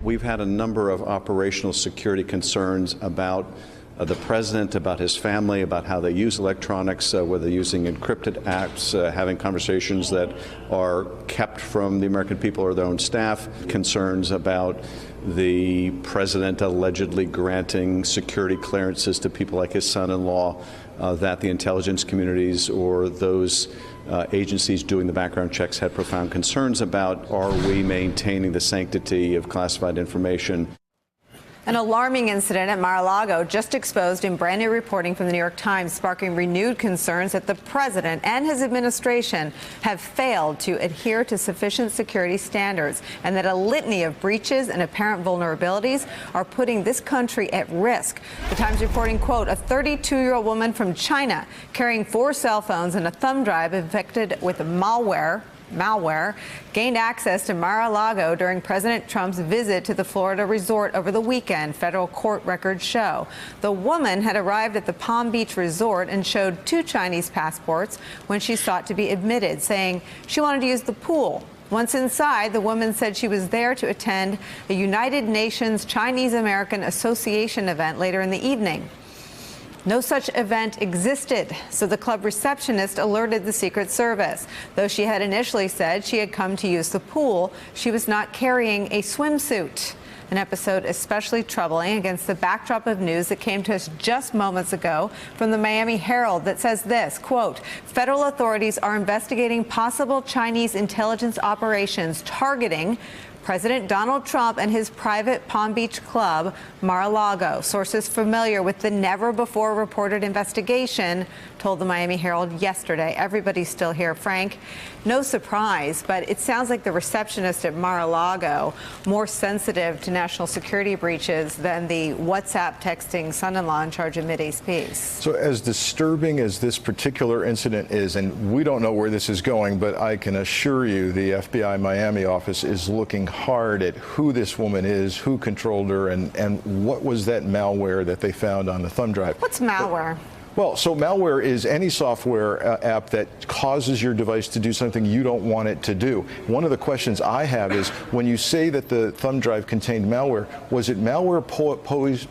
We've had a number of operational security concerns about the president, about his family, about how they use electronics, whether using encrypted apps, having conversations that are kept from the American people or their own staff, concerns about the president allegedly granting security clearances to people like his son-in-law that the intelligence communities or those agencies doing the background checks had profound concerns about. Are we maintaining the sanctity of classified information? An alarming incident at Mar-a-Lago just exposed in brand new reporting from the New York Times, sparking renewed concerns that the president and his administration have failed to adhere to sufficient security standards and that a litany of breaches and apparent vulnerabilities are putting this country at risk. The Times reporting, quote, a 32-year-old woman from China carrying 4 cell phones and a thumb drive infected with malware gained access to Mar-a-Lago during President Trump's visit to the Florida resort over the weekend, federal court records show. The woman had arrived at the Palm Beach resort and showed 2 Chinese passports when she sought to be admitted, saying she wanted to use the pool. Once inside, the woman said she was there to attend a United Nations Chinese American Association event later in the evening. No such event existed, so the club receptionist alerted the Secret Service. Though she had initially said she had come to use the pool, she was not carrying a swimsuit. An episode especially troubling against the backdrop of news that came to us just moments ago from the Miami Herald that says this, quote, federal authorities are investigating possible Chinese intelligence operations targeting President Donald Trump and his private Palm Beach club, Mar-a-Lago. Sources familiar with the never-before-reported investigation told the Miami Herald yesterday. Everybody's still here, Frank. No surprise, but it sounds like the receptionist at Mar-a-Lago more sensitive to national security breaches than the WhatsApp texting son-in-law in charge of Mideast peace. So as disturbing as this particular incident is, and we don't know where this is going, but I can assure you the FBI Miami office is looking hard at who this woman is, who controlled her, and what was that malware that they found on the thumb drive. What's malware? Well, so malware is any software app that causes your device to do something you don't want it to do. One of the questions I have is, when you say that the thumb drive contained malware, was it malware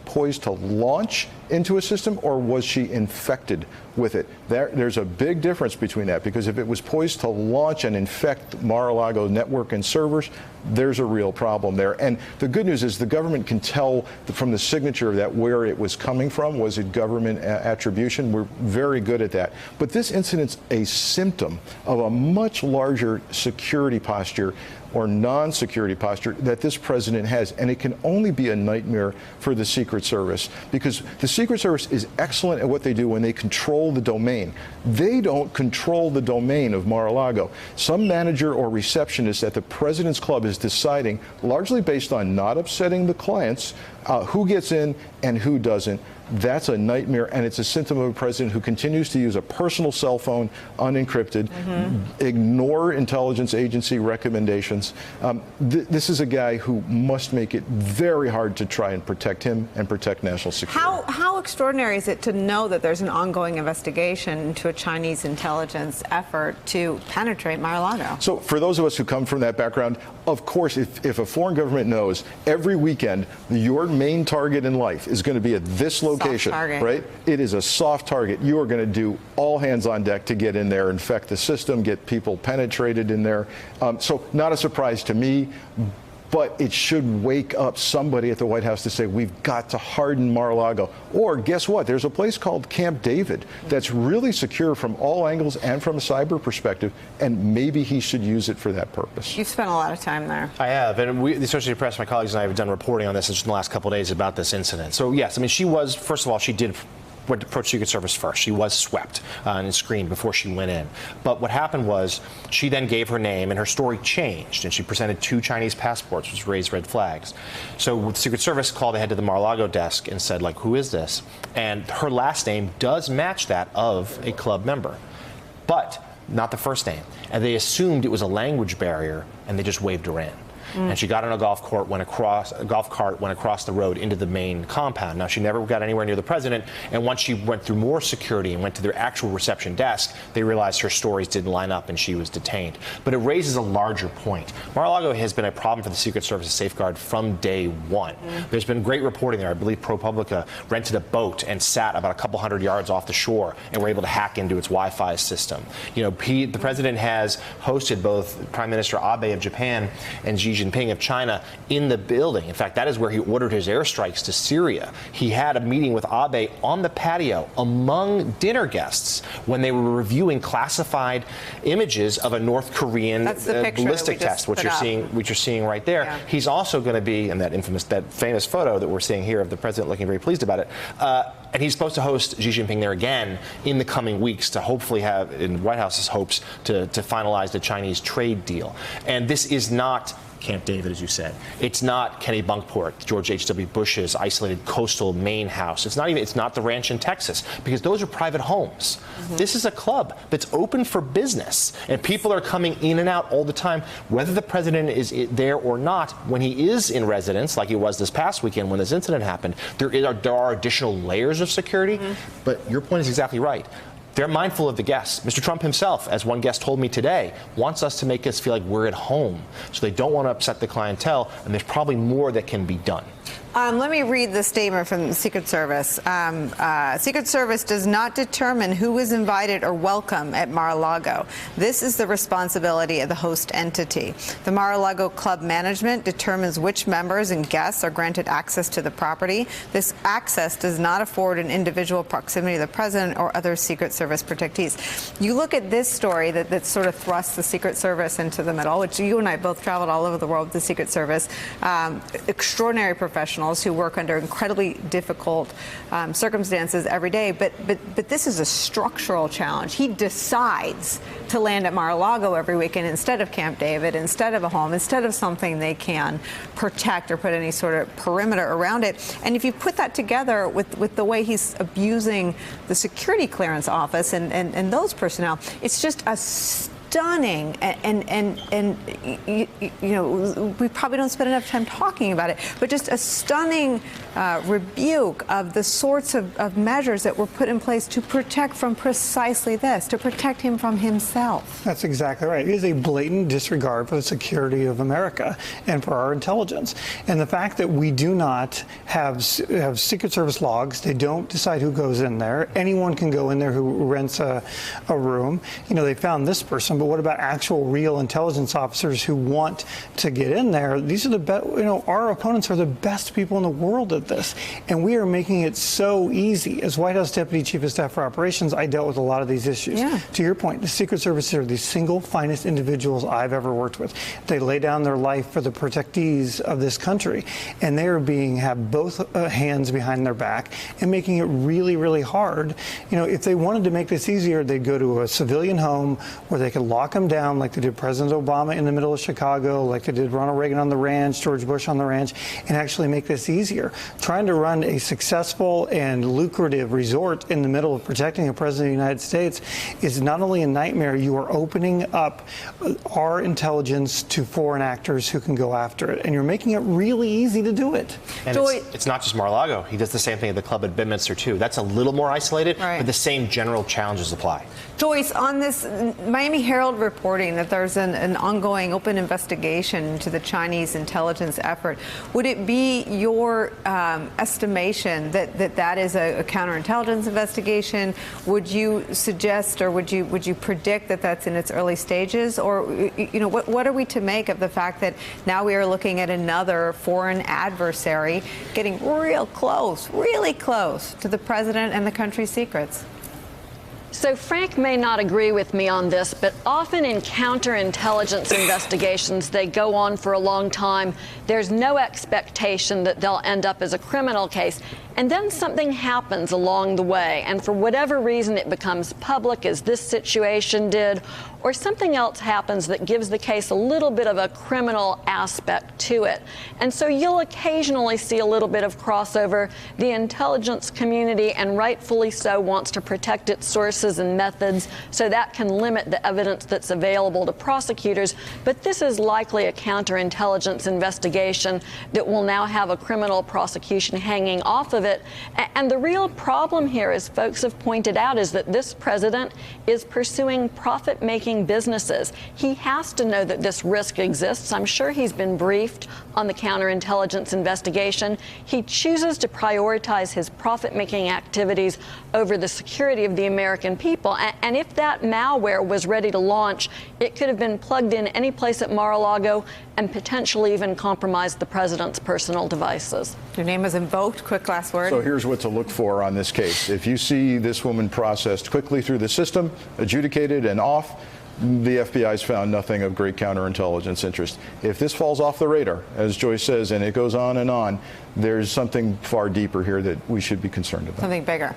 poised to launch into a system, or was she infected with it? There's a big difference between that, because if it was poised to launch and infect Mar-a-Lago network and servers, there's a real problem there. And the good news is the government can tell from the signature of that where it was coming from. Was it government attribution? We're very good at that. But this incident's a symptom of a much larger security posture or non-security posture that this president has, and it can only be a nightmare for the Secret Service, because the Secret Service is excellent at what they do when they control the domain. They don't control the domain of Mar-a-Lago. Some manager or receptionist at the president's club is deciding, largely based on not upsetting the clients, who gets in and who doesn't. That's a nightmare, and it's a symptom of a president who continues to use a personal cell phone unencrypted, ignore intelligence agency recommendations. This is a guy who must make it very hard to try and protect him and protect national security. How extraordinary is it to know that there's an ongoing investigation into a Chinese intelligence effort to penetrate Mar-a-Lago? So for those of us who come from that background, of course, if a foreign government knows every weekend your main target in life is going to be at this location, right? It is a soft target. You are going to do all hands on deck to get in there, infect the system, get people penetrated in there. So not a surprise to me, but it should wake up somebody at the White House to say, we've got to harden Mar-a-Lago. Or guess what? There's a place called Camp David that's really secure from all angles and from a cyber perspective, and maybe he should use it for that purpose. You've spent a lot of time there. I have, and the Associated Press, my colleagues and I have done reporting on this in the last couple of days about this incident. So yes, I mean, she was, first of all, she did approach Secret Service first. She was swept and screened before she went in. But what happened was she then gave her name, and her story changed, and she presented 2 Chinese passports, which raised red flags. So the Secret Service called ahead to the Mar-a-Lago desk and said, like, who is this? And her last name does match that of a club member, but not the first name. And they assumed it was a language barrier, and they just waved her in. and she got on a golf cart, went across the road into the main compound. Now, she never got anywhere near the president, and once she went through more security and went to their actual reception desk, they realized her stories didn't line up and she was detained. But it raises a larger point. Mar-a-Lago has been a problem for the Secret Service safeguard from day one. There's been great reporting there. I believe ProPublica rented a boat and sat about a couple hundred yards off the shore and were able to hack into its Wi-Fi system. You know, the president has hosted both Prime Minister Abe of Japan and Xi Jinping of China in the building. In fact, that is where he ordered his airstrikes to Syria. He had a meeting with Abe on the patio among dinner guests when they were reviewing classified images of a North Korean ballistic test, which you're seeing right there. Yeah. He's also going to be in that famous photo that we're seeing here of the president looking very pleased about it. And he's supposed to host Xi Jinping there again in the coming weeks to hopefully have, in the White House's hopes, to finalize the Chinese trade deal. And this is not Camp David, as you said. It's not Kennebunkport, George H.W. Bush's isolated coastal Maine house. It's not the ranch in Texas, because those are private homes. This is a club that's open for business, and people are coming in and out all the time, whether the president is there or not. When he is in residence, like he was this past weekend when this incident happened, there are additional layers of security. But your point is exactly right. They're mindful of the guests. Mr. Trump himself, as one guest told me today, wants us to make us feel like we're at home. So they don't want to upset the clientele, and there's probably more that can be done. Let me read the statement from the Secret Service. Secret Service does not determine who is invited or welcome at Mar-a-Lago. This is the responsibility of the host entity. The Mar-a-Lago Club management determines which members and guests are granted access to the property. This access does not afford an individual proximity to the president or other Secret Service protectees. You look at this story that sort of thrusts the Secret Service into the middle, which you and I both traveled all over the world with the Secret Service. Extraordinary professionals who work under incredibly difficult circumstances every day. But this is a structural challenge. He decides to land at Mar-a-Lago every weekend instead of Camp David, instead of a home, instead of something they can protect or put any sort of perimeter around it. And if you put that together with the way he's abusing the security clearance office and those personnel, it's just a stunning, and you know, we probably don't spend enough time talking about it, but just a stunning rebuke of the sorts of measures that were put in place to protect from precisely this, to protect him from himself. That's exactly right. It is a blatant disregard for the security of America and for our intelligence. And the fact that we do not have Secret Service logs, they don't decide who goes in there. Anyone can go in there who rents a room. You know, they found this person, but what about actual real intelligence officers who want to get in there? These are the best, you know, our opponents are the best people in the world at this. And we are making it so easy. As White House Deputy Chief of Staff for Operations, I dealt with a lot of these issues. Yeah. To your point, the Secret Service are the single finest individuals I've ever worked with. They lay down their life for the protectees of this country. And they are have both hands behind their back and making it really, really hard. You know, if they wanted to make this easier, they'd go to a civilian home where they could lock them down like they did President Obama in the middle of Chicago, like they did Ronald Reagan on the ranch, George Bush on the ranch, and actually make this easier. Trying to run a successful and lucrative resort in the middle of protecting a president of the United States is not only a nightmare, you are opening up our intelligence to foreign actors who can go after it. And you're making it really easy to do it. And it's not just Mar-a-Lago. He does the same thing at the club at Bedminster, too. That's a little more isolated, right, but the same general challenges apply. Joyce, on this Miami Herald reporting that there's an ongoing open investigation into the Chinese intelligence effort, would it be your estimation that is a counterintelligence investigation? Would you suggest, or would you predict that that's in its early stages? Or, you know, what are we to make of the fact that now we are looking at another foreign adversary getting real close, really close to the president and the country's secrets? So Frank may not agree with me on this, but often in counterintelligence investigations, they go on for a long time. There's no expectation that they'll end up as a criminal case. And then something happens along the way, and for whatever reason it becomes public, as this situation did, or something else happens that gives the case a little bit of a criminal aspect to it. And so you'll occasionally see a little bit of crossover. The intelligence community, and rightfully so, wants to protect its sources and methods, so that can limit the evidence that's available to prosecutors. But this is likely a counterintelligence investigation that will now have a criminal prosecution hanging off of it. And the real problem here, as folks have pointed out, is that this president is pursuing profit-making businesses. He has to know that this risk exists. I'm sure he's been briefed on the counterintelligence investigation. He chooses to prioritize his profit-making activities over the security of the American people. And if that malware was ready to launch, it could have been plugged in any place at Mar-a-Lago and potentially even compromised the president's personal devices. Your name is invoked. Quick last word. So here's what to look for on this case. If you see this woman processed quickly through the system, adjudicated and off, the FBI's found nothing of great counterintelligence interest. If this falls off the radar, as Joyce says, and it goes on, there's something far deeper here that we should be concerned about. Something bigger.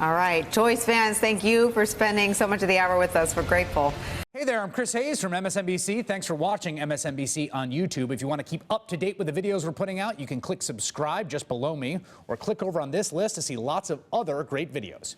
All right. Joyce Vance, thank you for spending so much of the hour with us. We're grateful. Hey there, I'm Chris Hayes from MSNBC. Thanks for watching MSNBC on YouTube. If you want to keep up to date with the videos we're putting out, you can click subscribe just below me, or click over on this list to see lots of other great videos.